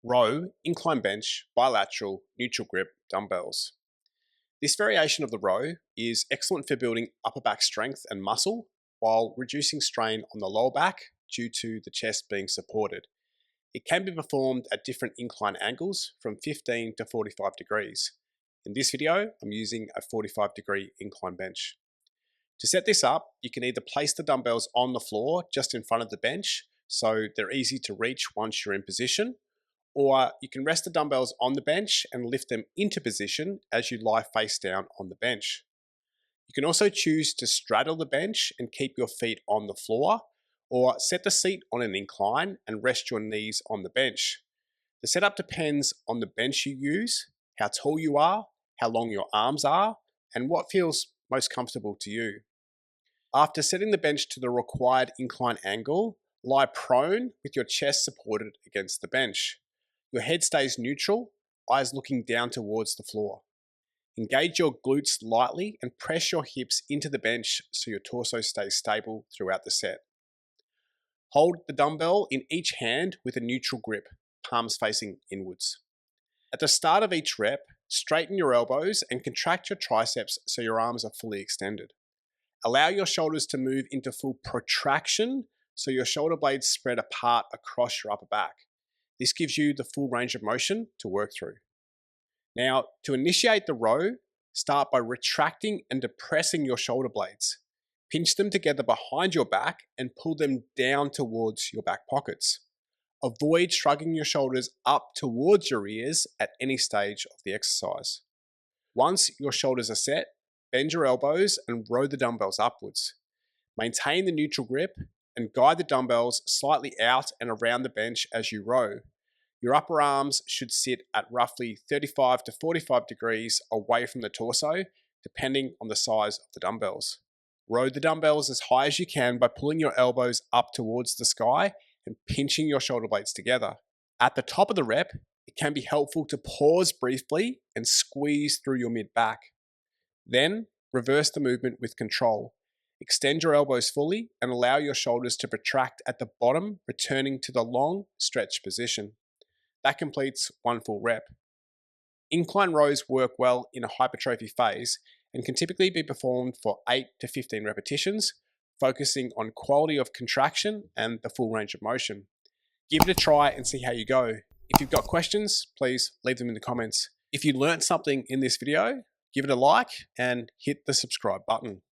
Row, incline bench, bilateral, neutral grip dumbbells. This variation of the row is excellent for building upper back strength and muscle while reducing strain on the lower back due to the chest being supported. It can be performed at different incline angles from 15 to 45 degrees. In this video, I'm using a 45-degree incline bench. To set this up, you can either place the dumbbells on the floor just in front of the bench so they're easy to reach once you're in position, or you can rest the dumbbells on the bench and lift them into position as you lie face down on the bench. You can also choose to straddle the bench and keep your feet on the floor, or set the seat on an incline and rest your knees on the bench. The setup depends on the bench you use, how tall you are, how long your arms are, and what feels most comfortable to you. After setting the bench to the required incline angle, lie prone with your chest supported against the bench. Your head stays neutral, eyes looking down towards the floor. Engage your glutes lightly and press your hips into the bench so your torso stays stable throughout the set. Hold the dumbbell in each hand with a neutral grip, palms facing inwards. At the start of each rep, straighten your elbows and contract your triceps so your arms are fully extended. Allow your shoulders to move into full protraction so your shoulder blades spread apart across your upper back. This gives you the full range of motion to work through. Now, to initiate the row, start by retracting and depressing your shoulder blades. Pinch them together behind your back and pull them down towards your back pockets. Avoid shrugging your shoulders up towards your ears at any stage of the exercise. Once your shoulders are set, bend your elbows and row the dumbbells upwards. Maintain the neutral grip and guide the dumbbells slightly out and around the bench as you row. Your upper arms should sit at roughly 35 to 45 degrees away from the torso, depending on the size of the dumbbells. Row the dumbbells as high as you can by pulling your elbows up towards the sky and pinching your shoulder blades together. At the top of the rep, it can be helpful to pause briefly and squeeze through your mid-back. Then, reverse the movement with control. Extend your elbows fully and allow your shoulders to protract at the bottom, returning to the long stretch position. That completes one full rep. Incline rows work well in a hypertrophy phase and can typically be performed for 8 to 15 repetitions, focusing on quality of contraction and the full range of motion. Give it a try and see how you go. If you've got questions, please leave them in the comments. If you learned something in this video, give it a like and hit the subscribe button.